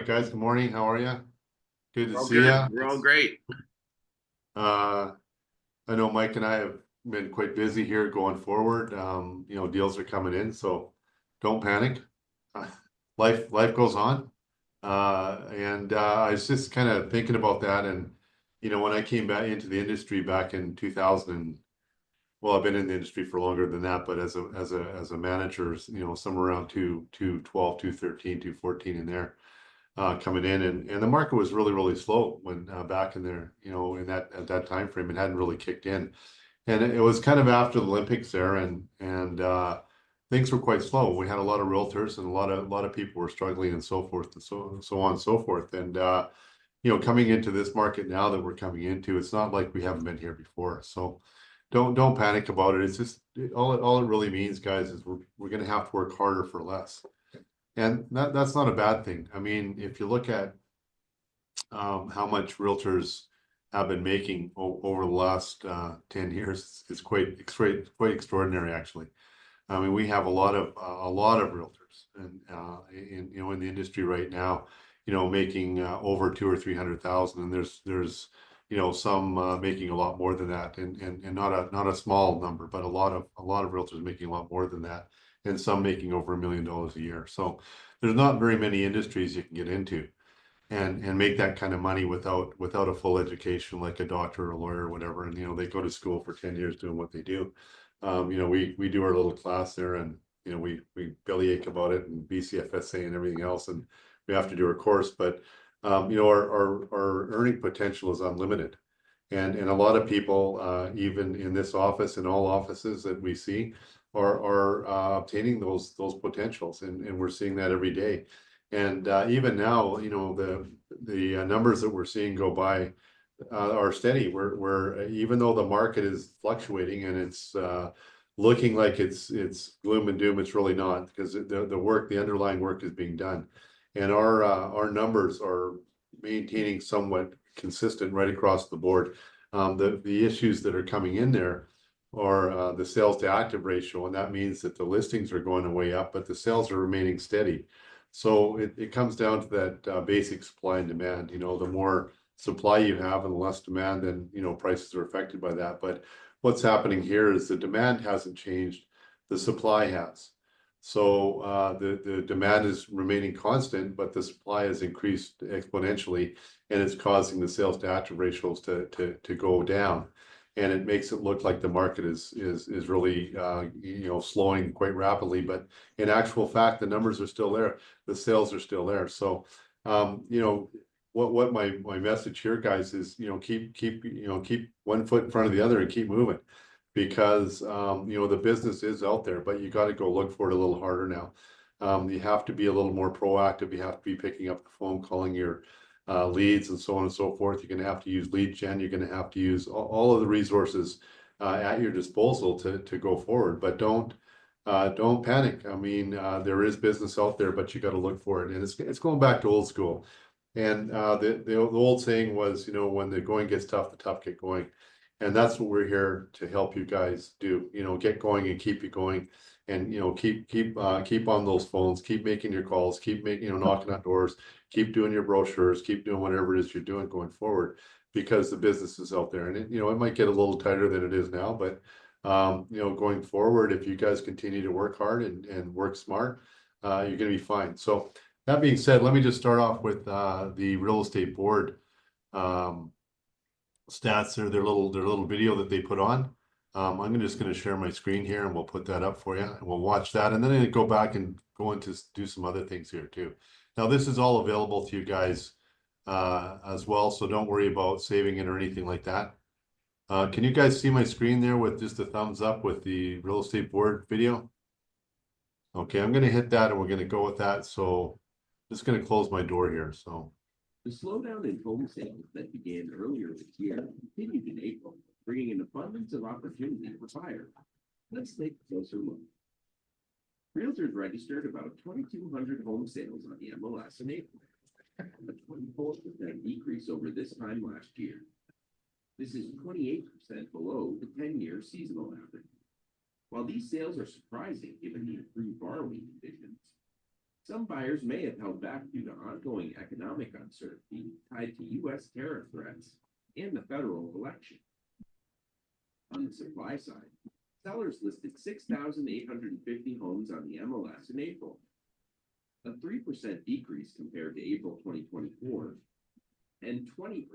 Mike, guys. Good morning. How are you? Good to We're all see good. you. We're all great. Uh, I know Mike and I have been quite busy here going forward. Deals are coming in, so don't panic. Uh, life goes on. And I was just kind of thinking about that. And when I came back into the industry back in 2000, well, I've been in the industry for longer than that, but as a manager, somewhere around 212, 213, 214 in there. Coming in, and the market was really slow when back in there, in that at that time frame, it hadn't really kicked in, and it was kind of after the Olympics there, and things were quite slow. We had a lot of realtors and a lot of people were struggling and so forth and so on and so forth. And coming into this market now that we're coming into, it's not like we haven't been here before. So don't panic about it. It's just all it really means, guys, is we're going to have to work harder for less. And that's not a bad thing. I mean, if you look at how much realtors have been making over the last 10 years, it's quite extraordinary, actually. I mean, we have a lot of realtors, and in the industry right now, making over 200,000 or 300,000, and there's some making a lot more than that, and not a small number, but a lot of realtors making a lot more than that, and some making over $1 million a year. So there's not very many industries you can get into and make that kind of money without a full education, like a doctor or a lawyer or whatever. And they go to school for 10 years doing what they do. We do our little class there, and we bellyache about it and BCFSA and everything else, and we have to do our course. But our earning potential is unlimited, and a lot of people, even in this office and all offices that we see, are obtaining those potentials, and we're seeing that every day. And even now, the numbers that we're seeing go by are steady. We're even though the market is fluctuating and it's looking like it's gloom and doom, it's really not, because the underlying work is being done, and our numbers are maintaining somewhat consistent right across the board. The issues that are coming in there are the sales to active ratio, and that means that the listings are going way up, but the sales are remaining steady. So it comes down to that basic supply and demand. The more supply you have and the less demand, then prices are affected by that. But what's happening here is the demand hasn't changed, the supply has. So the demand is remaining constant, but the supply has increased exponentially, and it's causing the sales to active ratios to go down. And it makes it look like the market is really slowing quite rapidly, but in actual fact, the numbers are still there, the sales are still there. So what my message here, guys, is keep one foot in front of the other and keep moving, because the business is out there, but you got to go look for it a little harder now. You have to be a little more proactive. You have to be picking up the phone, calling your leads, and so on and so forth. You're going to have to use lead gen. You're going to have to use all of the resources at your disposal to go forward. But don't panic. I mean, there is business out there, but you got to look for it, and it's going back to old school. And the old saying was, when the going gets tough, the tough get going. And that's what we're here to help you guys do. Get going and keep you going, and keep on those phones, keep making your calls, keep making knocking on doors, keep doing your brochures, keep doing whatever it is you're doing going forward, because the business is out there. And it might get a little tighter than it is now, but going forward, if you guys continue to work hard and work smart, you're going to be fine. So that being said, let me just start off with the real estate board stats, or their little video that they put on. I'm just going to share my screen here, and we'll put that up for you, and we'll watch that, and then I'm going to go back and go into do some other things here too. Now, this is all available to you guys as well, so don't worry about saving it or anything like that. Can you guys see my screen there with just a thumbs up with the real estate board video? Okay, I'm going to hit that, and we're going to go with that. So I'm just going to close my door here. So the slowdown in home sales that began earlier this year continued in April, bringing an abundance of opportunity for buyers. Let's take a closer look. Realtors registered about 2,200 home sales on the MLS in April, a 24% decrease over this time last year. This is 28% below the 10-year seasonal average. While these sales are surprising given the improved borrowing conditions, Some buyers may have held back due to ongoing economic uncertainty tied to U.S. tariff threats and the federal election. On the supply side, sellers listed 6,850 homes on the MLS in April, a 3% decrease compared to April 2024, and 20%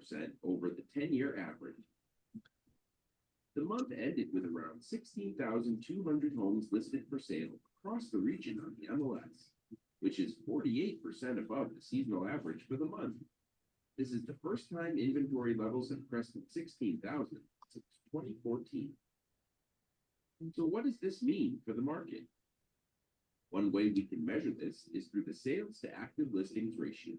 over the 10-year average. The month ended with around 16,200 homes listed for sale across the region on the MLS, which is 48% above the seasonal average for the month. This is the first time inventory levels have crested 16,000 since 2014. So what does this mean for the market? One way we can measure this is through the sales to active listings ratio.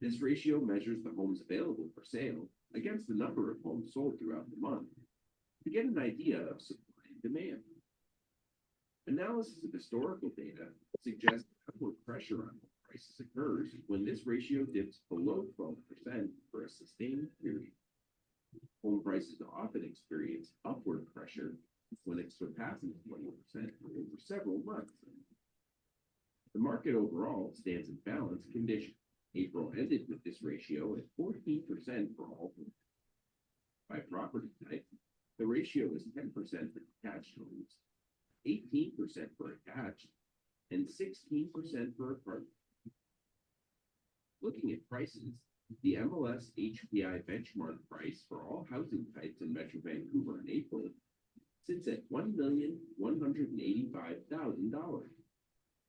This ratio measures the homes available for sale against the number of homes sold throughout the month to get an idea of supply and demand. Analysis of historical data suggests upward pressure on home prices occurs when this ratio dips below 12% for a sustained period. Home prices often experience upward pressure when it surpasses 20% for over several months. The market overall stands in balanced condition. April ended with this ratio at 14% for all homes. By property type, the ratio is 10% for detached homes, 18% for attached, and 16% for apartments. Looking at prices, the MLS HPI benchmark price for all housing types in Metro Vancouver in April sits at $1,185,000.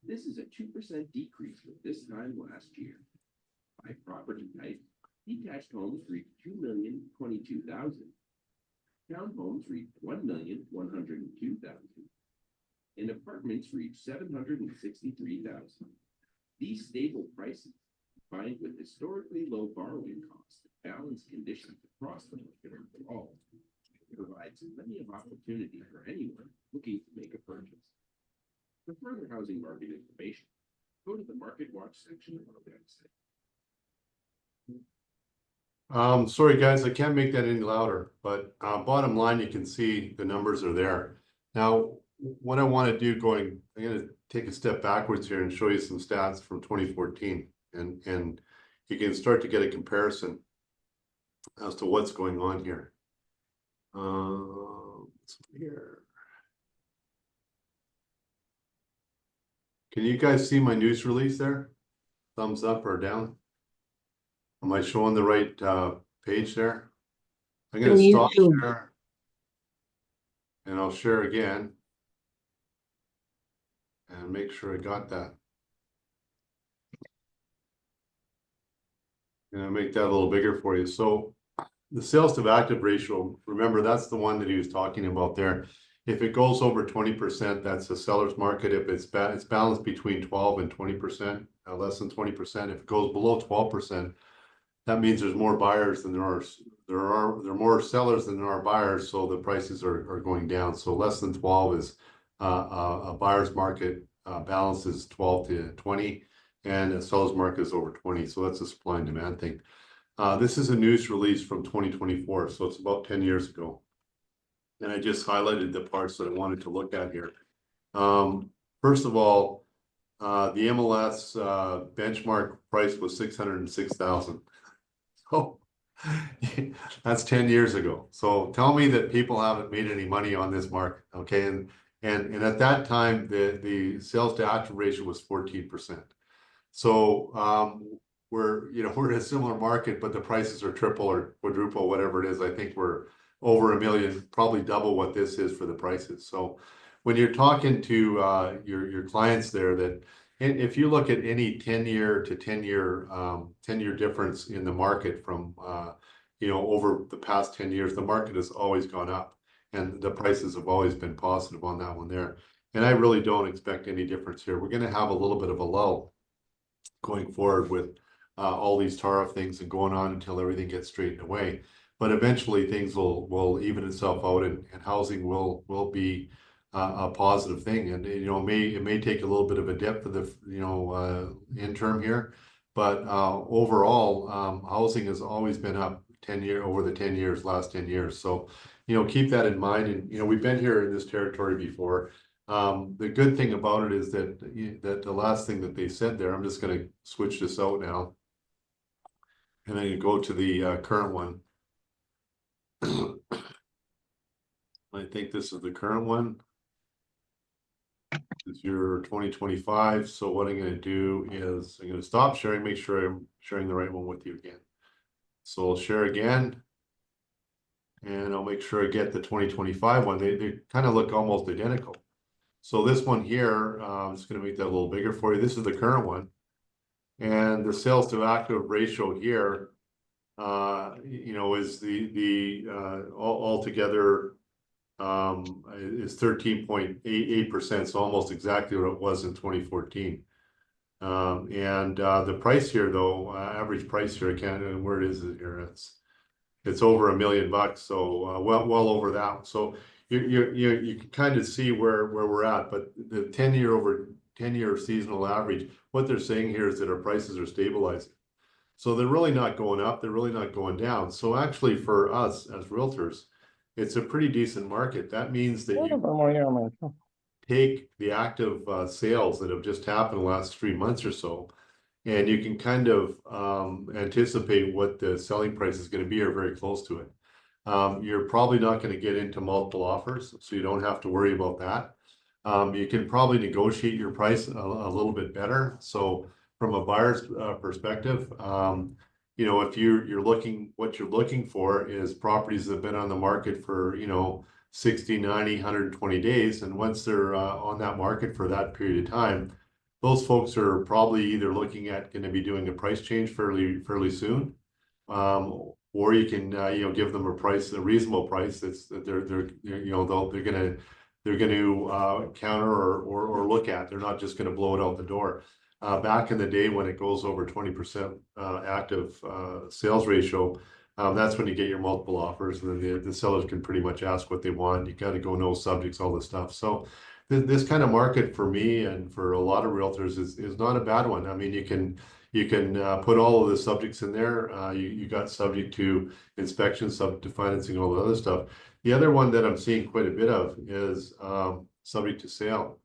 This is a 2% decrease from this time last year. By property type, detached homes reached $2,022,000. Townhomes reached $1,102,000. And apartments reached $763,000. These stable prices, combined with historically low borrowing costs and balanced conditions across the market overall, provides plenty of opportunity for anyone looking to make a purchase. For further housing market information, go to the Market Watch section of our website. Sorry guys, I can't make that any louder, but bottom line, you can see the numbers are there. Now, what I want to do I'm going to take a step backwards here and show you some stats from 2014, and you can start to get a comparison as to what's going on here. Here. Can you guys see my news release there? Thumbs up or down? Am I showing the right page there? I'm going to stop share and I'll share again and make sure I got that. And I'll make that a little bigger for you. So the sales to active ratio, remember, that's the one that he was talking about there. If it goes over 20%, that's a seller's market. If it's balanced between 12 and 20%, less than 20%. If it goes below 12%, that means there's more buyers than there are more sellers than there are buyers, so the prices are going down. So less than 12 is a buyer's market, balance is 12 to 20, and a seller's market is over 20. So that's a supply and demand thing. This is a news release from 2024, so it's about 10 years ago. And I just highlighted the parts that I wanted to look at here. First of all, the MLS benchmark price was $606,000. So that's 10 years ago. So tell me that people haven't made any money on this market, okay? And at that time, the sales to active ratio was 14%. So we're in a similar market, but the prices are triple or quadruple, whatever it is. I think we're over $1 million, probably double what this is for the prices. So when you're talking to your clients there, that if you look at any 10-year to 10-year difference in the market from over the past 10 years, the market has always gone up, and the prices have always been positive on that one there. And I really don't expect any difference here. We're going to have a little bit of a lull going forward with all these tariff things and going on until everything gets straightened away. But eventually things will even itself out, and housing will be a positive thing. And it may take a little bit of a dip for the interim here, but overall housing has always been up over the last 10 years. So keep that in mind. And we've been here in this territory before. The good thing about it is that that the last thing that they said there, I'm just gonna switch this out now. And then you go to the current one. I think this is the current one. It's your 2025. So what I'm gonna do is I'm gonna stop sharing, make sure I'm sharing the right one with you again. So I'll share again. And I'll make sure I get the 2025 one. They kind of look almost identical. So this one here, I'm just gonna make that a little bigger for you. This is the current one. And the sales to active ratio here, you know, is altogether is 13.88%, so almost exactly what it was in 2014. And the price here, though, average price here, I can't remember where it is here. It's over $1 million, so well over that. So you can kind of see where we're at, but the 10-year over 10-year seasonal average, what they're saying here is that our prices are stabilizing. So they're really not going up, they're really not going down. So actually for us as realtors, it's a pretty decent market. That means that you take the active sales that have just happened the last 3 months or so, and you can kind of anticipate what the selling price is going to be or very close to it. You're probably not going to get into multiple offers, so you don't have to worry about that. You can probably negotiate your price a little bit better. So from a buyer's perspective, you know, if you're looking, what you're looking for is properties that have been on the market for, you know, 60, 90, 120 days. And once they're on that market for that period of time, those folks are probably either looking at going to be doing a price change fairly soon, or you can you know, give them a reasonable price that's that they're you know they're going to counter or look at. They're not just going to blow it out the door. Back in the day when it goes over 20% active sales ratio, that's when you get your multiple offers, and then the sellers can pretty much ask what they want. You got to go no subjects, all this stuff. So this kind of market for me and for a lot of realtors is not a bad one. I mean, you can put all of the subjects in there. You got subject to inspection, subject to financing, all the other stuff. The other one that I'm seeing quite a bit of is subject to sale.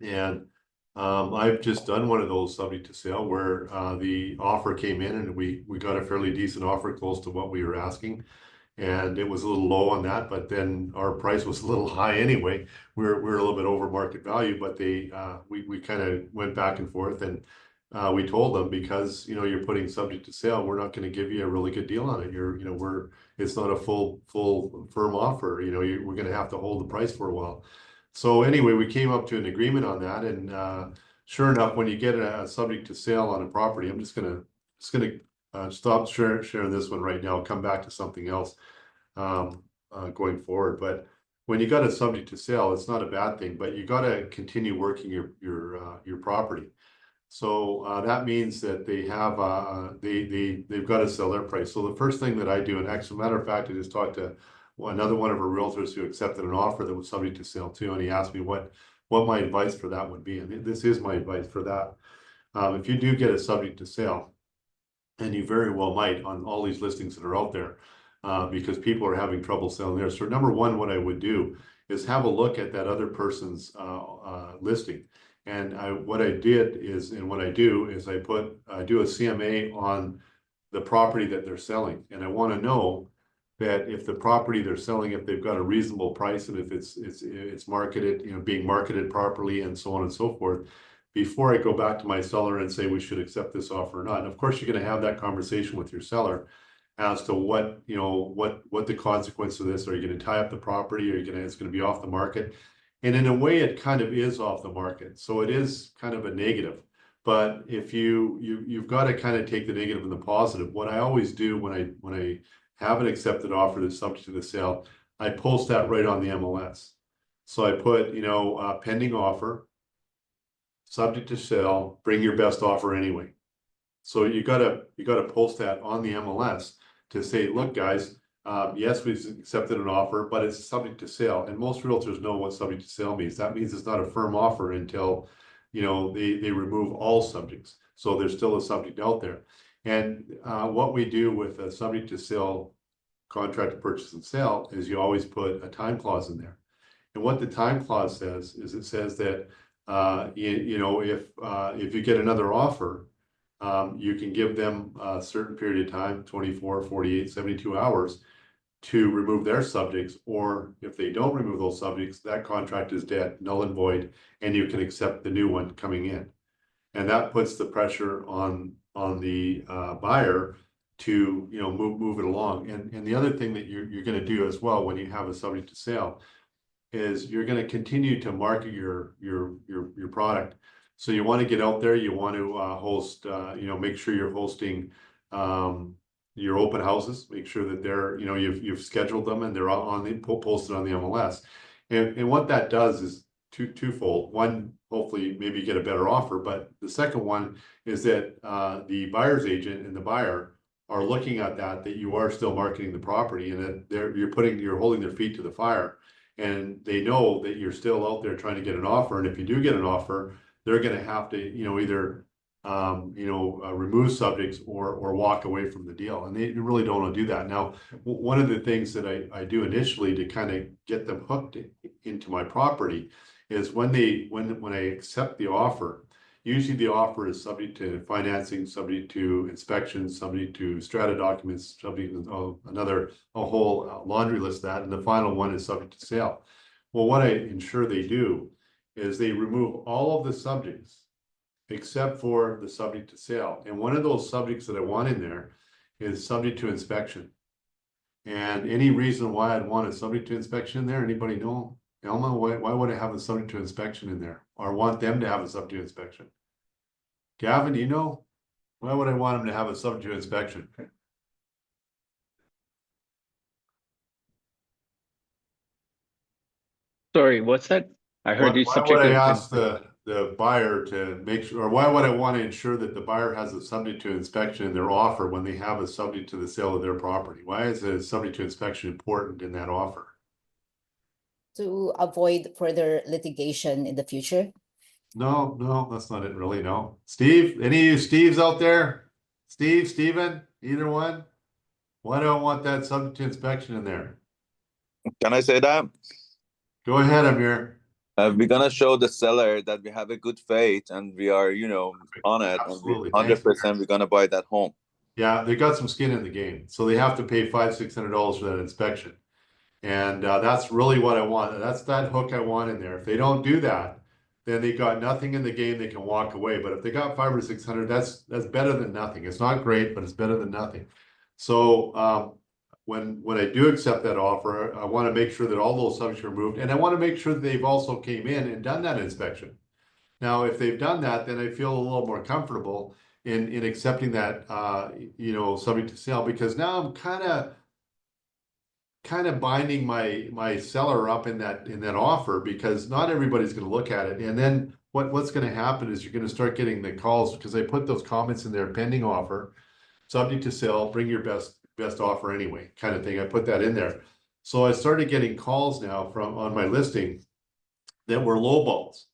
And I've just done one of those subject to sale where the offer came in and we got a fairly decent offer close to what we were asking. And it was a little low on that, but then our price was a little high anyway. We're a little bit over market value, but we kind of went back and forth, and we told them, because you know you're putting subject to sale, we're not going to give you a really good deal on it. You know, it's not a full firm offer. You know, we're going to have to hold the price for a while. So anyway, we came up to an agreement on that, and sure enough, when you get a subject to sale on a property, I'm just gonna stop sharing this one right now. I'll come back to something else going forward. But when you got a subject to sale, it's not a bad thing, but you got to continue working your property. So that means that they have they've got to sell their price. So the first thing that I do, and actually, matter of fact, I just talked to another one of our realtors who accepted an offer that was subject to sale too, and he asked me what my advice for that would be, and this is my advice for that. If you do get a subject to sale, and you very well might on all these listings that are out there, because people are having trouble selling theirs. So number one, what I would do is have a look at that other person's listing. And what I did is, and what I do is I do a CMA on the property that they're selling. And I want to know that if the property they're selling, if they've got a reasonable price, and if it's marketed, you know, being marketed properly, and so on and so forth, before I go back to my seller and say we should accept this offer or not. And of course, you're going to have that conversation with your seller as to what, you know, what the consequence of this. Are you going to tie up the property? Are you going to, it's going to be off the market? And in a way, it kind of is off the market. So it is kind of a negative. But if you've got to kind of take the negative and the positive. What I always do when I have an accepted offer that's subject to the sale, I post that right on the MLS. So I put, you know, pending offer, subject to sale, bring your best offer anyway. So you gotta post that on the MLS to say, look, guys, yes, we've accepted an offer, but it's subject to sale. And most realtors know what subject to sale means. That means it's not a firm offer until, you know, they remove all subjects. So there's still a subject out there. And what we do with a subject to sale contract to purchase and sale is you always put a time clause in there. And what the time clause says is it says that, you know, if you get another offer, you can give them a certain period of time, 24, 48, 72 hours to remove their subjects, or if they don't remove those subjects, that contract is dead, null and void, and you can accept the new one coming in. And that puts the pressure on the buyer to, you know, move it along. And the other thing that you're going to do as well when you have a subject to sale is you're going to continue to market your product. So you want to get out there, you want to host, you know, make sure you're hosting your open houses, make sure that they're, you know, you've scheduled them and they're on the posted on the MLS. And what that does is twofold. One, hopefully maybe get a better offer, but the second one is that the buyer's agent and the buyer are looking at that you are still marketing the property, and that you're holding their feet to the fire, and they know that you're still out there trying to get an offer. And if you do get an offer, they're going to have to, you know, either remove subjects or walk away from the deal, and they really don't want to do that. Now, one of the things that I do initially to kind of get them hooked into my property is when I accept the offer, usually the offer is subject to financing, subject to inspection, subject to strata documents, subject to a whole laundry list of that, and the final one is subject to sale. Well, what I ensure they do is they remove all of the subjects except for the subject to sale. And one of those subjects that I want in there is subject to inspection. And any reason why I'd want a subject to inspection in there, anybody know? Elma, why would I have a subject to inspection in there, or want them to have a subject to inspection? Gavin, do you know? Why would I want them to have a subject to inspection? Sorry, what's that? I heard you Why would subject I to ask the buyer to make sure, or why would I want to ensure that the buyer has a subject to inspection in their offer when they have a subject to the sale of their property? Why is a subject to inspection important in that offer? To avoid further litigation in the future? No, that's not it really, no. Steve, any of you Steves out there? Steven, either one? Why do I want that subject to inspection in there? Can I say that? Go ahead, Amir. We're gonna show the seller that we have a good faith and we are, on it. Absolutely. And 100% we're gonna buy that home. Yeah, they got some skin in the game, so they have to pay $500-600 for that inspection, and that's really what I want. That's that hook I want in there. If they don't do that, then they got nothing in the game. They can walk away. But if they got 500 or 600, that's better than nothing. It's not great, but it's better than nothing. So when I do accept that offer, I want to make sure that all those subjects are removed, and I want to make sure that they've also came in and done that inspection. Now, if they've done that, then I feel a little more comfortable in accepting that, subject to sale, because now I'm kind of binding my seller up in that offer, because not everybody's going to look at it. And then what's going to happen is you're going to start getting the calls, because I put those comments in there: pending offer, subject to sale, bring your best offer anyway, kind of thing. I put that in there. So I started getting calls now on my listing that were lowballs.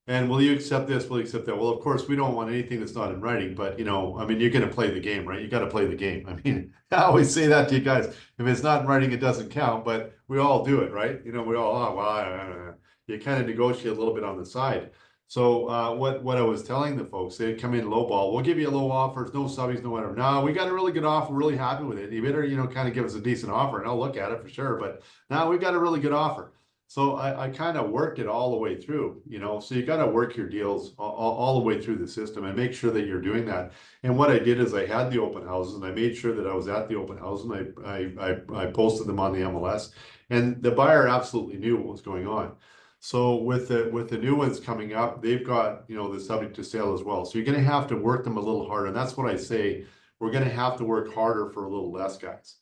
And will you accept this? Will you accept that? Well, of course, we don't want anything that's not in writing, but I mean, you're going to play the game, right? You got to play the game. I mean, I always say that to you guys. If it's not in writing, it doesn't count, but we all do it, right? We all, you kind of negotiate a little bit on the side. So what I was telling the folks, they'd come in lowball. We'll give you a low offer, no subbies, no whatever. No, we got a really good offer, really happy with it. You better, kind of give us a decent offer, and I'll look at it for sure. But now we've got a really good offer. So I kind of worked it all the way through, so you got to work your deals all the way through the system and make sure that you're doing that. And what I did is I had the open houses, and I made sure that I was at the open house, and I posted them on the MLS, and the buyer absolutely knew what was going on. So with the new ones coming up, they've got, the subject to sale as well. So you're going to have to work them a little harder. And that's what I say, we're going to have to work harder for a little less, guys.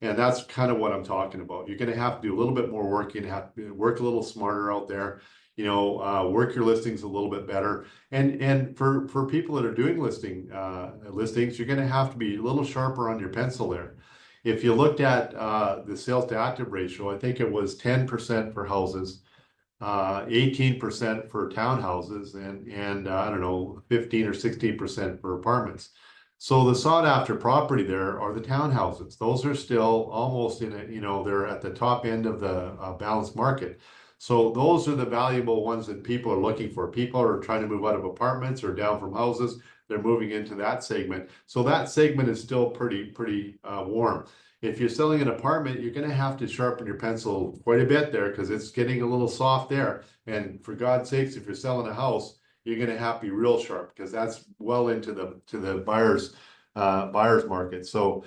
And that's kind of what I'm talking about. You're going to have to do a little bit more work. You're going to have to work a little smarter out there, work your listings a little bit better. And for people that are doing listings, you're going to have to be a little sharper on your pencil there. If you looked at the sales to active ratio, I think it was 10% for houses, 18% for townhouses, and I don't know, 15 or 16% for apartments. So the sought after property there are the townhouses. Those are still almost in they're at the top end of the balanced market. So those are the valuable ones that people are looking for. People are trying to move out of apartments or down from houses. They're moving into that segment. So that segment is still pretty warm. If you're selling an apartment, you're going to have to sharpen your pencil quite a bit there because it's getting a little soft there. And for God's sakes, if you're selling a house, you're going to have to be real sharp because that's well into the buyer's market. So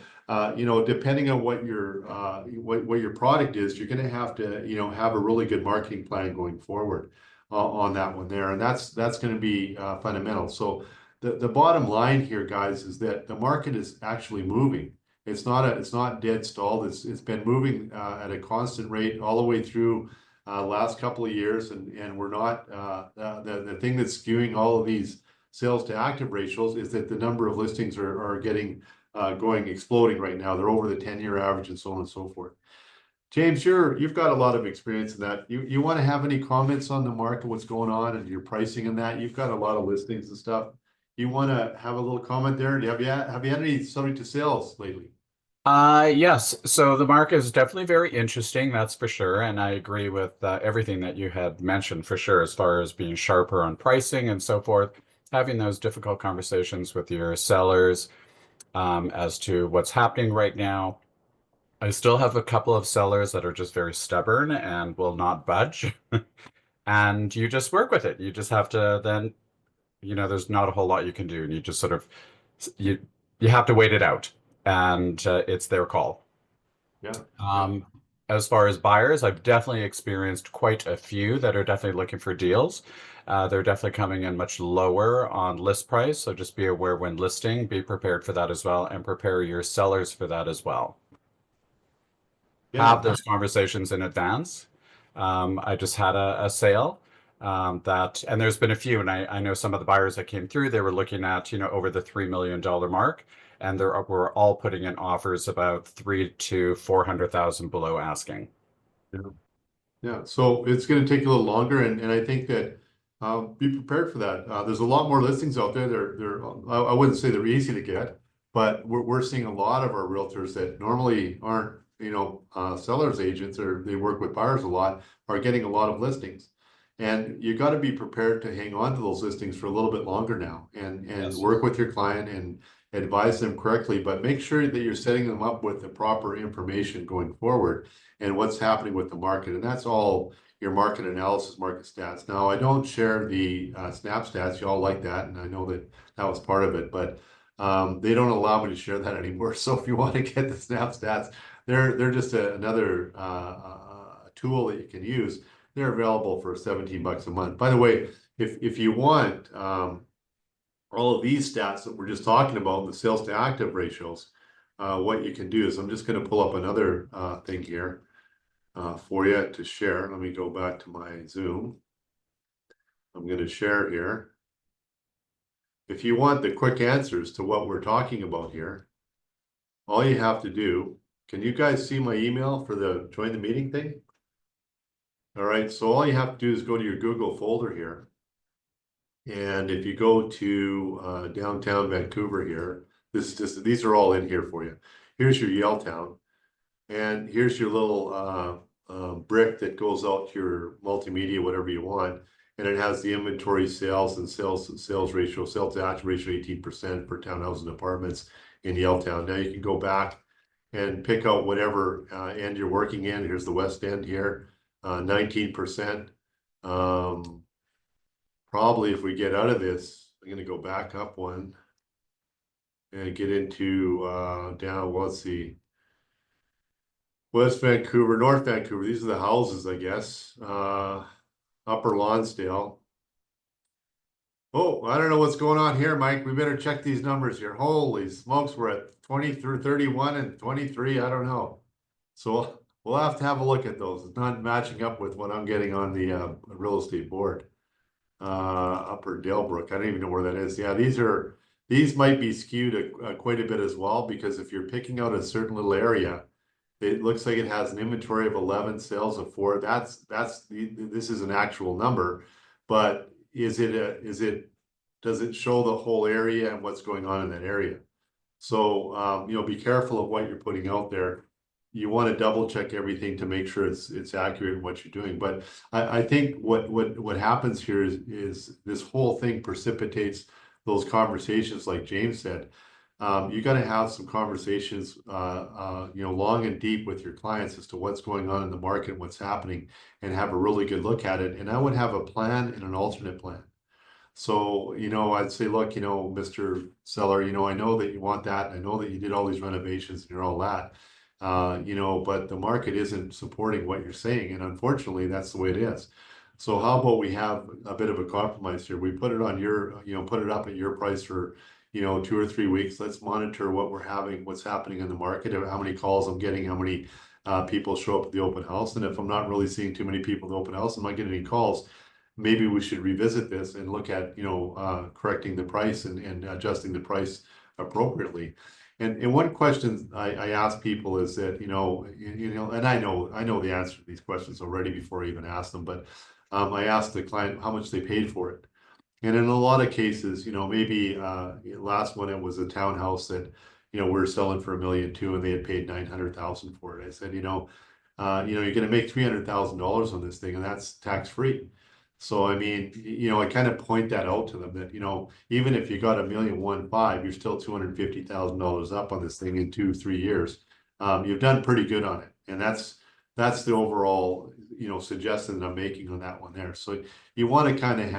you know, depending on what your product is, you're going to have to, you know, have a really good marketing plan going forward on that one there, and that's going to be fundamental. So the bottom line here, guys, is that the market is actually moving. It's not dead stalled. It's been moving at a constant rate all the way through last couple of years, and we're not the thing that's skewing all of these sales to active ratios is that the number of listings are getting exploding right now. They're over the 10-year average and so on and so forth. James, you've got a lot of experience in that. You want to have any comments on the market, what's going on and your pricing and that? You've got a lot of listings and stuff. You want to have a little comment there? Have you had any subject to sales lately? Yes. So the market is definitely very interesting, that's for sure. And I agree with everything that you had mentioned for sure, as far as being sharper on pricing and so forth, having those difficult conversations with your sellers as to what's happening right now. I still have a couple of sellers that are just very stubborn and will not budge. And you just work with it. You just have to then, you know, there's not a whole lot you can do. And you just sort of, you, you have to wait it out. And it's their call. Yeah. Um, as far as buyers, I've definitely experienced quite a few that are definitely looking for deals. They're definitely coming in much lower on list price. So just be aware when listing, be prepared for that as well, and prepare your sellers for that as well. Yeah. Have those conversations in advance. I just had a sale and there's been a few, and I know some of the buyers that came through, they were looking at, you know, over the $3 million mark, and we're all putting in offers about 3 to 400,000 below asking. Yeah, so it's going to take a little longer, and I think that be prepared for that. There's a lot more listings out there. I wouldn't say they're easy to get, but we're seeing a lot of our realtors that normally aren't, you know, sellers agents or they work with buyers a lot are getting a lot of listings, and you got to be prepared to hang on to those listings for a little bit longer now, and Yes. work with your client and advise them correctly, but make sure that you're setting them up with the proper information going forward and what's happening with the market. And that's all your market analysis, market stats. Now, I don't share the SnapStats. You all like that, and I know that that was part of it, but they don't allow me to share that anymore. So if you want to get the SnapStats, they're just another tool that you can use. They're available for 17 bucks a month. By the way, if you want all of these stats that we're just talking about, the sales to active ratios, what you can do is I'm just going to pull up another thing here for you to share. Let me go back to my Zoom. I'm going to share here. If you want the quick answers to what we're talking about here, all you have to do, can you guys see my email for the join the meeting thing? All right, so all you have to do is go to your Google folder here. And if you go to downtown Vancouver here, these are all in here for you. Here's your Yaletown, and here's your little brick that goes out to your multimedia, whatever you want, and it has the inventory sales and sales ratio, sales to active ratio 18% for townhouses and apartments in Yaletown. Now you can go back and pick out whatever end you're working in. Here's the west end here, 19%. Probably if we get out of this, I'm going to go back up one and get into down, well, let's see, West Vancouver, North Vancouver. These are the houses, I guess. Upper Lonsdale. Oh, I don't know what's going on here, Mike. We better check these numbers here. Holy smokes, we're at 20 through 31 and 23. I don't know. So we'll have to have a look at those. It's not matching up with what I'm getting on the real estate board. Upper Dalebrook. I don't even know where that is. Yeah, these might be skewed quite a bit as well, because if you're picking out a certain little area, it looks like it has an inventory of 11, sales of 4. This is an actual number, but does it show the whole area and what's going on in that area? So you know, be careful of what you're putting out there. you want to double check everything to make sure it's accurate in what you're doing. But I think what happens here is this whole thing precipitates those conversations, like James said. You got to have some conversations, long and deep with your clients as to what's going on in the market, what's happening, and have a really good look at it. And I would have a plan and an alternate plan. So, I'd say, look, Mr. Seller, I know that you want that. I know that you did all these renovations and you're all that. But the market isn't supporting what you're saying. And unfortunately, that's the way it is. So how about we have a bit of a compromise here? We put it on your, put it up at your price for, 2 or 3 weeks. Let's monitor what we're having, what's happening in the market, how many calls I'm getting, how many people show up at the open house. And if I'm not really seeing too many people at the open house, I'm not getting any calls, maybe we should revisit this and look at, correcting the price and adjusting the price appropriately. And one question I ask people is that, and I know the answer to these questions already before I even ask them, but I asked the client how much they paid for it. And in a lot of cases, maybe last one, it was a townhouse that, we were selling for $1.2 million and they had paid $900,000 for it. I said, you're going to make $300,000 on this thing, and that's tax free. So, I mean, I kind of point that out to them that, even if you got $1.15 million, you're still $250,000 up on this thing in 2-3 years. You've done pretty good on it. And that's the overall, suggestion that I'm making on that one there. So you want to kind of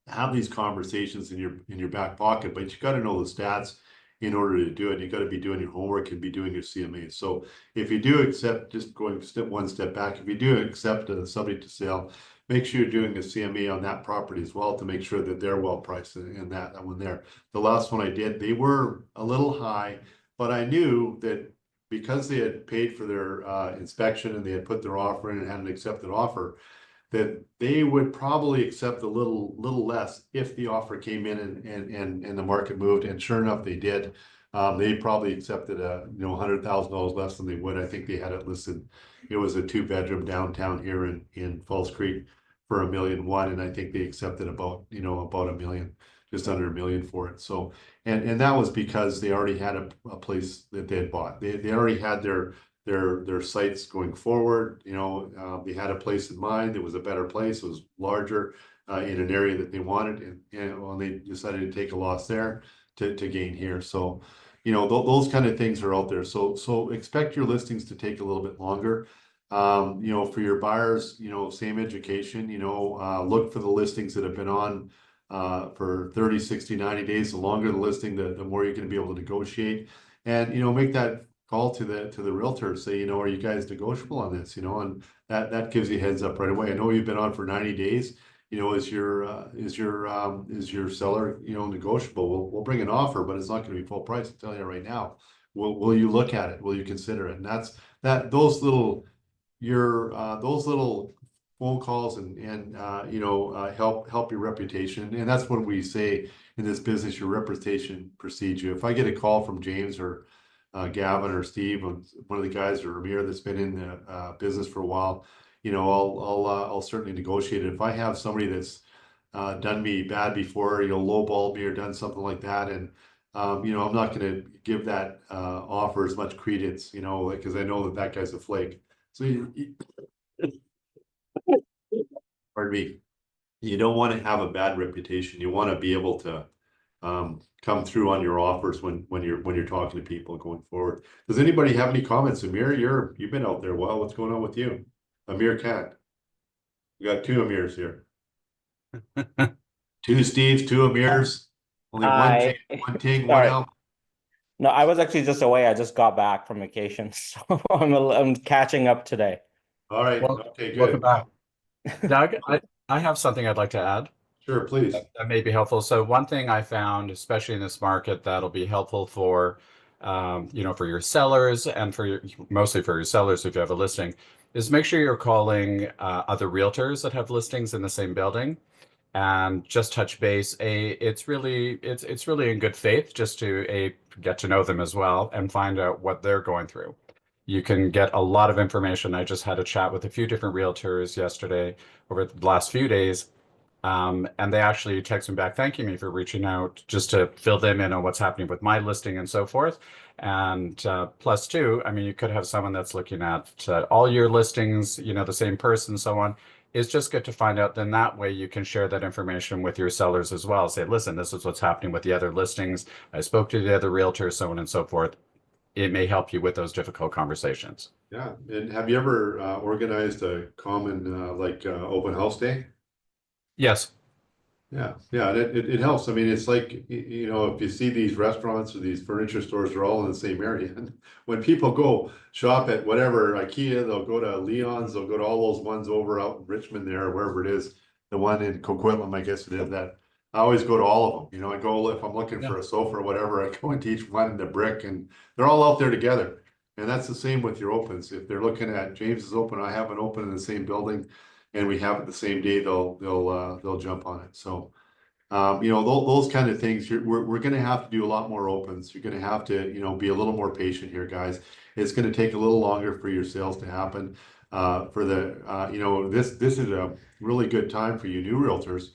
have these conversations in your back pocket, but you got to know the stats in order to do it. You got to be doing your homework and be doing your CMA. So if you do accept, just going one step back, if you do accept a subject to sale, make sure you're doing a CMA on that property as well to make sure that they're well priced in that one there. The last one I did, they were a little high, but I knew that because they had paid for their inspection and they had put their offer in and had an accepted offer, that they would probably accept a little less if the offer came in and the market moved. And sure enough, they did. They probably accepted $100,000 less than they would. I think they had it listed. It was a 2-bedroom downtown here in Falls Creek for $1.1 million, and I think they accepted about $1 million, just under $1 million for it. So and that was because they already had a place that they had bought. They already had their sites going forward. They had a place in mind. It was a better place. It was larger in an area that they wanted, and they decided to take a loss there to gain here. So, those kind of things are out there. So expect your listings to take a little bit longer. For your buyers, same education. Look for the listings that have been on for 30, 60, 90 days. The longer the listing, the more you're going to be able to negotiate, and make that call to the realtor, say, are you guys negotiable on this? And that gives you a heads up right away. I know you've been on for 90 days. Is your seller, negotiable? We'll bring an offer, but it's not going to be full price. I'm telling you right now. Will you look at it? Will you consider it? And those little phone calls and help your reputation. And that's what we say in this business: your reputation precedes you. If I get a call from James or Gavin or Steve, one of the guys, or Amir that's been in the business for a while, I'll certainly negotiate it. If I have somebody that's done me bad before, lowballed me or done something like that, and I'm not going to give that offer as much credence, because I know that guy's a flake. So pardon me, you don't want to have a bad reputation. You want to be able to come through on your offers when you're talking to people going forward. Does anybody have any comments? Amir, you've been out there a while. What's going on with you? Amir Khan. We got 2 Amirs here. 2 Steves, 2 Amirs. Only Hi. one Ting, one Sorry. Al. No, I was actually just away. I just got back from vacation, so I'm catching up today. All right. Well, Okay, good. welcome back. Doug, I have something I'd like to add. Sure, please. That may be helpful. So one thing I found, especially in this market, that'll be helpful for, for your sellers and mostly for your sellers if you have a listing, is make sure you're calling other realtors that have listings in the same building, and just touch base. It's really in good faith just to get to know them as well and find out what they're going through. You can get a lot of information. I just had a chat with a few different realtors yesterday over the last few days. And they actually text me back thanking me for reaching out just to fill them in on what's happening with my listing and so forth. And plus two, I mean, you could have someone that's looking at all your listings, you know, the same person, so on. It's just good to find out. Then that way you can share that information with your sellers as well. Say, listen, this is what's happening with the other listings. I spoke to the other realtor, so on and so forth. It may help you with those difficult conversations. Yeah, and have you ever organized a common open house day? Yes. Yeah, it helps. I mean, it's like, you know, if you see these restaurants or these furniture stores are all in the same area. And when people go shop at whatever, IKEA, they'll go to Leon's, they'll go to all those ones over out in Richmond there, wherever it is. The one in Coquitlam, I guess it is, that I always go to all of them. You know, I go, if I'm looking for a sofa or whatever, I go into each one, the brick, and they're all out there together. And that's the same with your opens. If they're looking at James's open, I have an open in the same building, and we have it the same day, they'll jump on it. So, you know, those kind of things, we're going to have to do a lot more opens. You're going to have to, you know, be a little more patient here, guys. It's going to take a little longer for your sales to happen. You know, this is a really good time for you new realtors,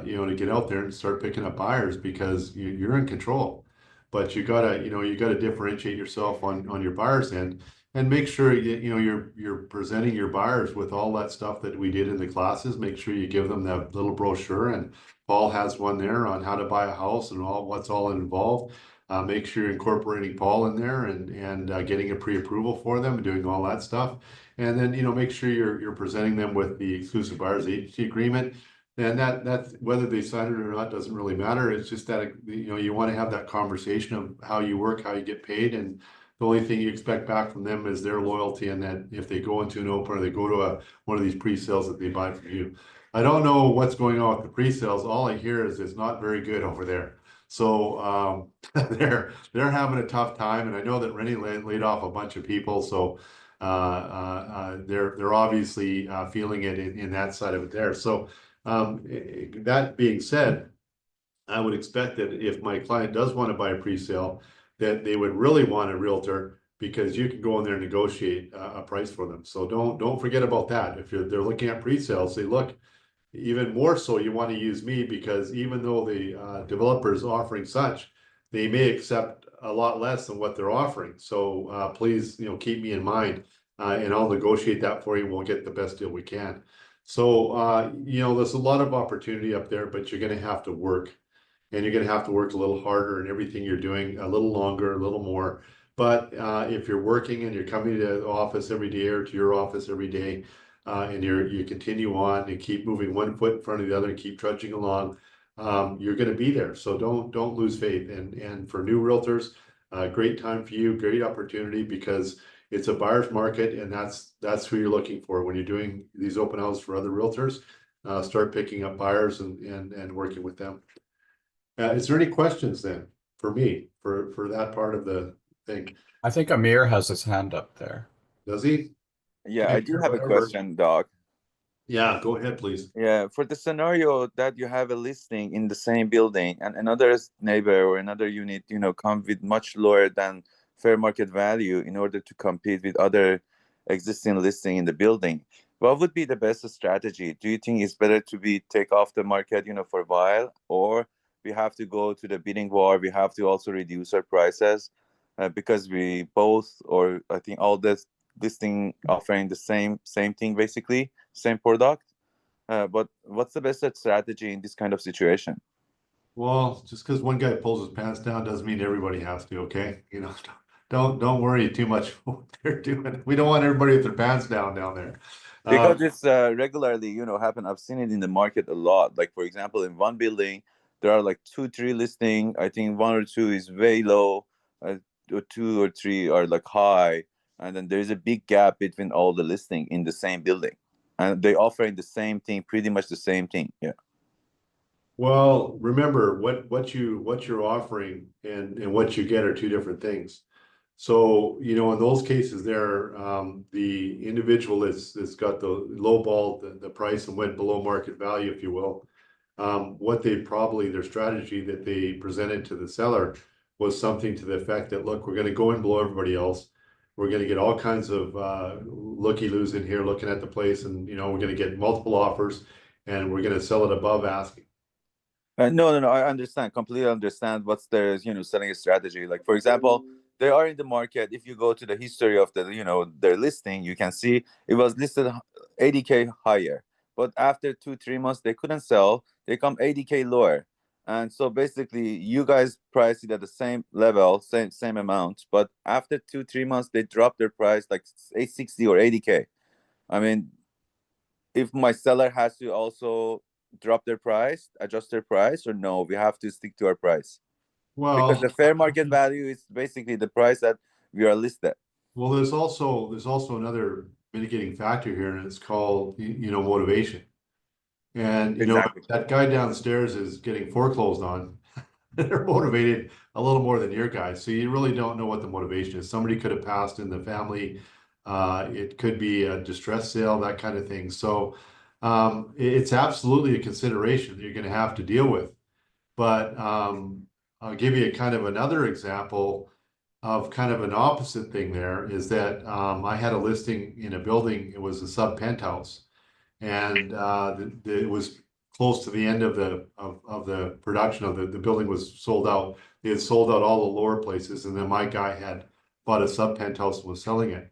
you know, to get out there and start picking up buyers, because you're in control. But you gotta, you know, you gotta differentiate yourself on your buyers end, and make sure you know you're presenting your buyers with all that stuff that we did in the classes. Make sure you give them that little brochure, and Paul has one there on how to buy a house and what's all involved. Make sure you're incorporating Paul in there, and getting a pre-approval for them and doing all that stuff. And then, you know, make sure you're presenting them with the exclusive buyers agency agreement. And that's whether they sign it or not doesn't really matter. It's just that, you know, you want to have that conversation of how you work, how you get paid, and the only thing you expect back from them is their loyalty, and that if they go into an open or they go to one of these pre-sales, that they buy from you. I don't know what's going on with the pre-sales. All I hear is it's not very good over there. So they're having a tough time, and I know that Rennie laid off a bunch of people. So they're obviously feeling it in that side of it there. So that being said, I would expect that if my client does want to buy a pre-sale, that they would really want a realtor, because you can go in there and negotiate a price for them. So don't forget about that. If they're looking at pre-sales, say, look, even more so, you want to use me, because even though the developer is offering such, they may accept a lot less than what they're offering. So please, you know, keep me in mind, and I'll negotiate that for you. We'll get the best deal we can. So you know, there's a lot of opportunity up there, but you're going to have to work, and you're going to have to work a little harder, and everything you're doing a little longer, a little more. But if you're working and you're coming to the office every day, or to your office every day, and you continue on and keep moving one foot in front of the other and keep trudging along, you're going to be there. So don't lose faith. And for new realtors, great time for you, great opportunity, because it's a buyer's market, and that's who you're looking for when you're doing these open houses for other realtors. Start picking up buyers and working with them. Is there any questions then for me for that part of the thing? I think Amir has his hand up there. Does he? Yeah, I do have a Whatever. question, Doc. Yeah, go ahead, please. Yeah, for the scenario that you have a listing in the same building and another neighbor or another unit, you know, come with much lower than fair market value in order to compete with other existing listing in the building, what would be the best strategy? Do you think it's better to be take off the market, you know, for a while, or we have to go to the bidding war? We have to also reduce our prices because we both, or I think all this listing offering the same thing, basically same product. But what's the best strategy in this kind of situation? Well, just because one guy pulls his pants down doesn't mean everybody has to, okay? You know, don't worry too much what they're doing. We don't want everybody with their pants down there. Because it's regularly, you know, happen. I've seen it in the market a lot. Like, for example, in one building, there are like 2-3 listing. I think 1 or 2 is way low, or 2 or 3 are like high, and then there's a big gap between all the listing in the same building, and they offering the same thing, pretty much the same thing. Yeah. Well, remember what you're offering and what you get are two different things. So, you know, in those cases there, the individual that's got the low ball, the price, and went below market value, if you will. What their strategy that they presented to the seller was something to the effect that, look, we're going to go in below everybody else. We're going to get all kinds of looky-loos in here looking at the place, and, you know, we're going to get multiple offers. and we're gonna sell it above asking. No. I understand, completely understand what's their, selling strategy. Like, for example, they are in the market. If you go to the history of the, their listing, you can see it was listed 80K higher. But after 2-3 months, they couldn't sell. They come 80K lower. And so basically, you guys price it at the same level, same amount. But after 2-3 months, they drop their price like 860 or 80K. I mean, if my seller has to also drop their price, adjust their price, or no, we have to stick to our price? Because Well, the fair market value is basically the price that we are listed. well, there's also another mitigating factor here, and it's called, motivation. And, Exactly. if that guy downstairs is getting foreclosed on, they're motivated a little more than your guys. So you really don't know what the motivation is. Somebody could have passed in the family. It could be a distress sale, that kind of thing. So it's absolutely a consideration that you're going to have to deal with. But I'll give you a kind of another example of kind of an opposite thing there is that I had a listing in a building. It was a sub penthouse, and it was close to the end of the production of the building was sold out. They had sold out all the lower places, and then my guy had bought a sub penthouse and was selling it.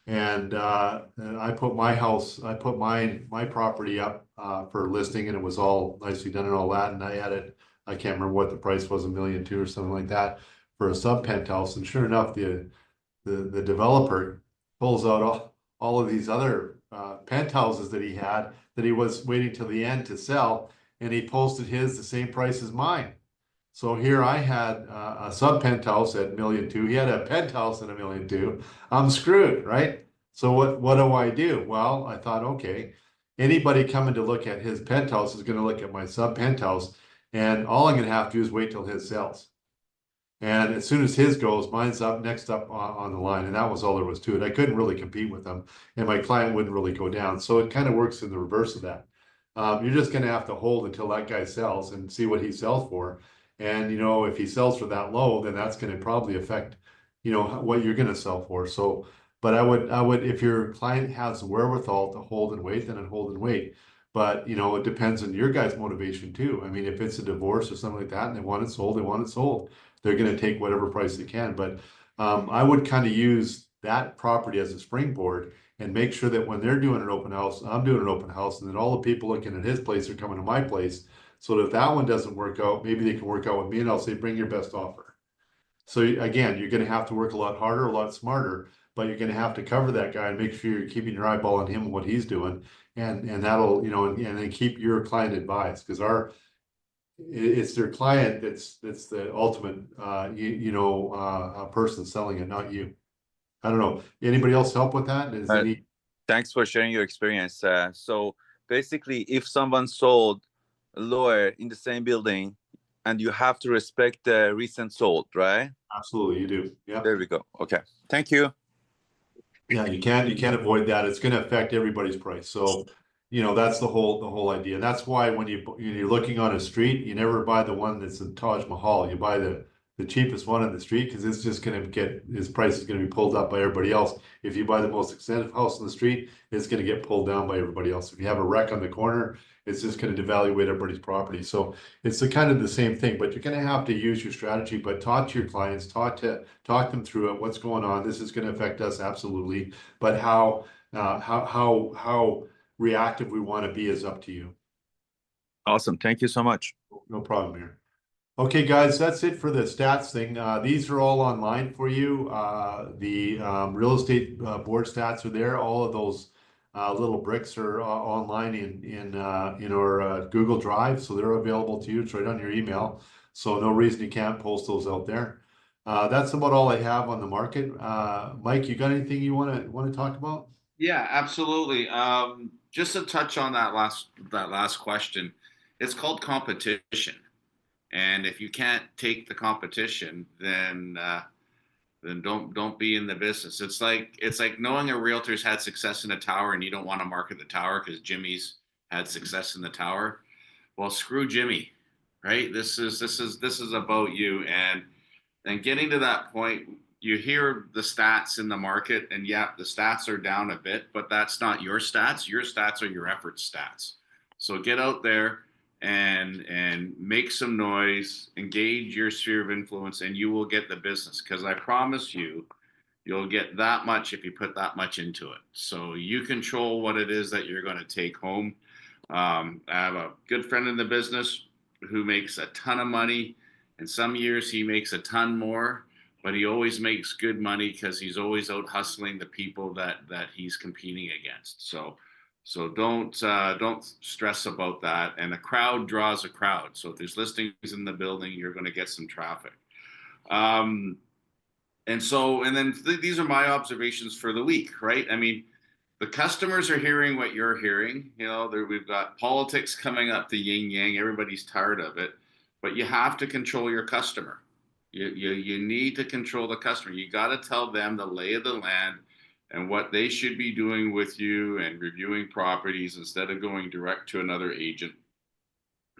And I put my property up for listing, and it was all nicely done and all that. And I had it, I can't remember what the price was, $1.2 million or something like that for a sub penthouse. And sure enough, the developer pulls out all of these other penthouses that he had that he was waiting till the end to sell, and he posted his the same price as mine. So here I had a sub penthouse at $1.2 million. He had a penthouse at $1.2 million. I'm screwed, right? So what do I do? Well, I thought, okay, anybody coming to look at his penthouse is going to look at my sub penthouse, and all I'm going to have to do is wait till his sells. And as soon as his goes, mine's up next up on the line, and that was all there was to it. I couldn't really compete with them, and my client wouldn't really go down. So it kind of works in the reverse of that. You're just going to have to hold until that guy sells and see what he sells for. And if he sells for that low, then that's going to probably affect what you're going to sell for. So, but I would if your client has the wherewithal to hold and wait, then I'd hold and wait. But it depends on your guys' motivation too. I mean, if it's a divorce or something like that, and they want it sold, they want it sold. They're going to take whatever price they can. But I would kind of use that property as a springboard and make sure that when they're doing an open house, I'm doing an open house, and then all the people looking at his place are coming to my place. So that if that one doesn't work out, maybe they can work out with me, and I'll say, bring your best offer. So again, you're going to have to work a lot harder, a lot smarter, but you're going to have to cover that guy and make sure you're keeping your eyeball on him and what he's doing, and that'll and then keep your client advised, because it's their client that's the ultimate person selling it, not you. I don't know. Anybody else help with that? Thanks for sharing your experience. So basically, if someone sold lower in the same building, and you have to respect the recent sold, right? Absolutely, you do. Yeah. There we go. Okay. Thank you. Yeah, you can't avoid that. It's going to affect everybody's price. So, that's the whole idea. That's why when you're looking on a street, you never buy the one that's in Taj Mahal. You buy the cheapest one on the street, because it's just going to his price is going to be pulled up by everybody else. If you buy the most expensive house on the street, it's going to get pulled down by everybody else. If you have a wreck on the corner, it's just going to devaluate everybody's property. So it's kind of the same thing, but you're going to have to use your strategy, but talk to your clients, talk them through it. What's going on? This is going to affect us, absolutely. But how reactive we want to be is up to you. Awesome. Thank you so much. No problem here. Okay, guys, that's it for the stats thing. These are all online for you. The real estate board stats are there. All of those little bricks are online in our Google Drive, so they're available to you. It's right on your email, so no reason you can't post those out there. That's about all I have on the market. Mike, you got anything you want to talk about? Yeah, absolutely. Just to touch on that last question, it's called competition, and if you can't take the competition, then don't be in the business. It's like knowing a realtor's had success in a tower and you don't want to market the tower because Jimmy's had success in the tower. Well, screw Jimmy, right? This is about you, and getting to that point. You hear the stats in the market, and yeah, the stats are down a bit, but that's not your stats. Your stats are your effort stats. So get out there and make some noise, engage your sphere of influence, and you will get the business. Because I promise you, you'll get that much if you put that much into it. So you control what it is that you're going to take home. I have a good friend in the business who makes a ton of money, and some years he makes a ton more, but he always makes good money because he's always out hustling the people that he's competing against. So don't stress about that. And a crowd draws a crowd. So if there's listings in the building, you're going to get some traffic. And then these are my observations for the week, right? I mean, the customers are hearing what you're hearing. You know, we've got politics coming up, the yin yang. Everybody's tired of it, but you have to control your customer. You need to control the customer. You got to tell them the lay of the land and what they should be doing with you and reviewing properties instead of going direct to another agent,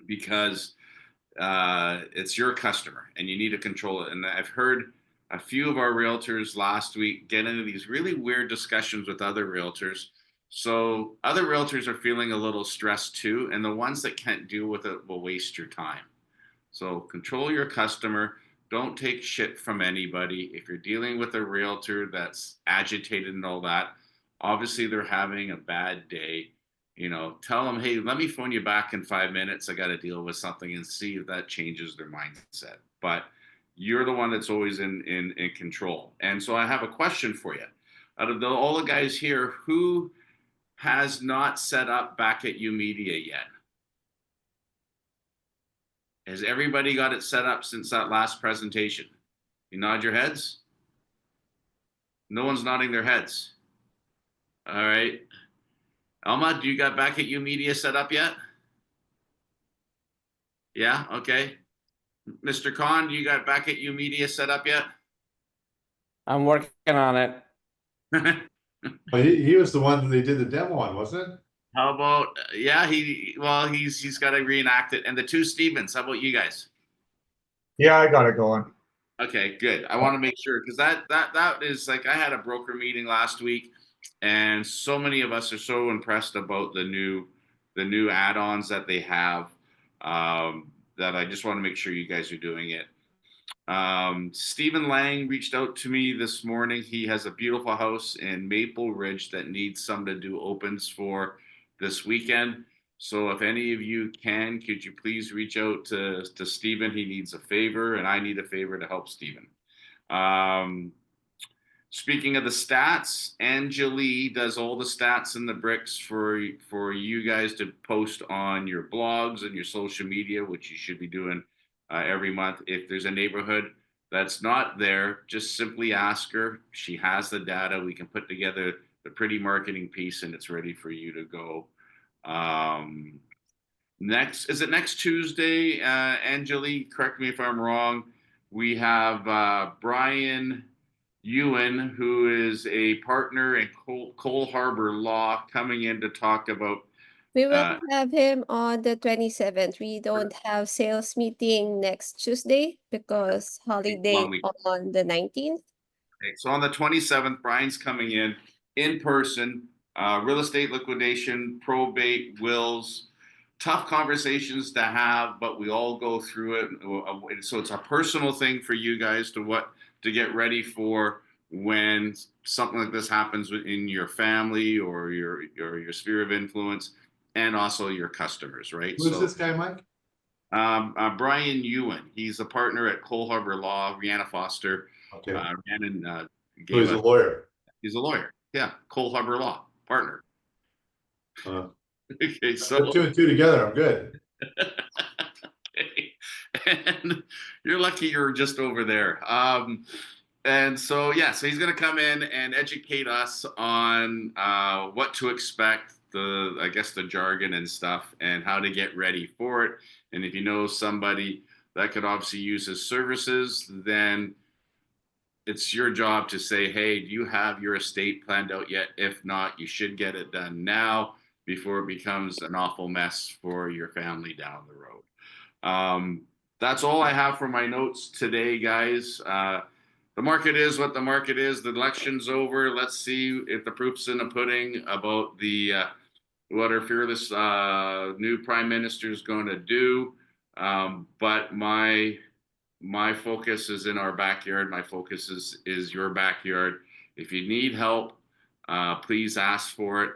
because it's your customer and you need to control it. And I've heard a few of our realtors last week get into these really weird discussions with other realtors. So other realtors are feeling a little stressed too, and the ones that can't deal with it will waste your time. So control your customer. Don't take shit from anybody. If you're dealing with a realtor that's agitated and all that, obviously they're having a bad day. You know, tell them, hey, let me phone you back in 5 minutes. I got to deal with something, and see if that changes their mindset. But you're the one that's always in control. And so I have a question for you. Out of all the guys here, who has not set up Back at You Media yet? Has everybody got it set up since that last presentation? You nod your heads? No one's nodding their heads. All right. Alma, do you got Back at You Media set up yet? Yeah, okay. Mr. Khan, do you got Back at You Media set up yet? I'm working on it. Well, he was the one they did the demo on, wasn't it? How about yeah, he's got to reenact it. And the two Stevens, how about you guys? Yeah, I got it going. Okay, good. I want to make sure, because that is like, I had a broker meeting last week, and so many of us are so impressed about the new add-ons that they have, that I just want to make sure you guys are doing it. Stephen Lang reached out to me this morning. He has a beautiful house in Maple Ridge that needs someone to do opens for this weekend. So if any of you can, could you please reach out to Stephen? He needs a favor, and I need a favor to help Stephen. Speaking of the stats, Angeli does all the stats and the bricks for you guys to post on your blogs and your social media, which you should be doing every month. If there's a neighborhood that's not there, just simply ask her. She has the data. We can put together the pretty marketing piece, and it's ready for you to go. Next Tuesday, Angeli, correct me if I'm wrong, we have Brian Ewan, who is a partner in Cole Harbor Law, coming in to talk about. We will have him on the 27th. We don't have sales meeting next Tuesday because holiday on the 19th. Okay, so on the 27th, Brian's coming in person, real estate liquidation, probate, wills, tough conversations to have, but we all go through it. So it's a personal thing for you guys to get ready for when something like this happens in your family or your sphere of influence, and also your customers, right? Who's this guy, Mike? Brian Ewan. He's a partner at Cole Harbor Law. Rihanna Foster. Okay. Rhiannon He's a lawyer. He's a lawyer. Yeah, Cole Harbor Law partner. Okay, so put 2 and 2 together. I'm good. Okay. And you're lucky you're just over there. And so so he's going to come in and educate us on what to expect, the jargon and stuff, and how to get ready for it. And if you know somebody that could obviously use his services, then it's your job to say, hey, do you have your estate planned out yet? If not, you should get it done now before it becomes an awful mess for your family down the road. That's all I have for my notes today, guys. The market is what the market is. The election's over. Let's see if the proof's in the pudding about the what our fearless new prime minister is going to do. But my focus is in our backyard. My focus is your backyard. If you need help, please ask for it.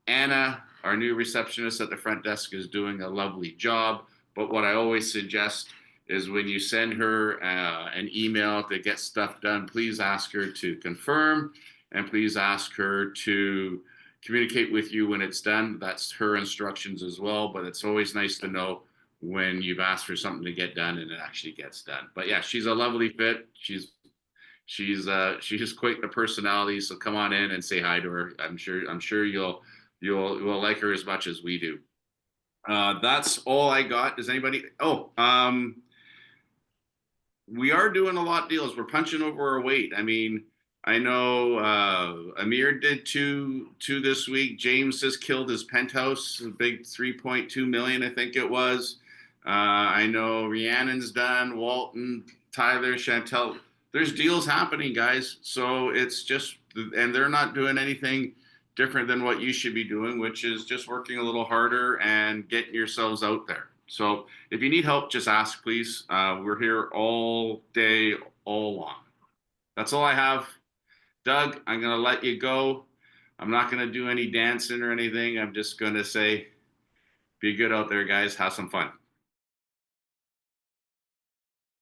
Anna, our new receptionist at the front desk, is doing a lovely job. But what I always suggest is when you send her an email to get stuff done, please ask her to confirm, and please ask her to communicate with you when it's done. That's her instructions as well. But it's always nice to know when you've asked for something to get done and it actually gets done. But yeah, she's a lovely fit. She's quite the personality. So come on in and say hi to her. I'm sure you'll like her as much as we do. That's all I got. Does anybody? Oh, we are doing a lot of deals. We're punching over our weight. I mean, I know Amir did two this week. James has killed his penthouse, a big 3.2 million, I think it was. I know Rhiannon's done, Walton, Tyler, Chantel. There's deals happening, guys. So it's just, and they're not doing anything different than what you should be doing, which is just working a little harder and getting yourselves out there. So if you need help, just ask, please. We're here all day, all long. That's all I have. Doug, I'm going to let you go. I'm not going to do any dancing or anything. I'm just going to say, be good out there, guys. Have some fun.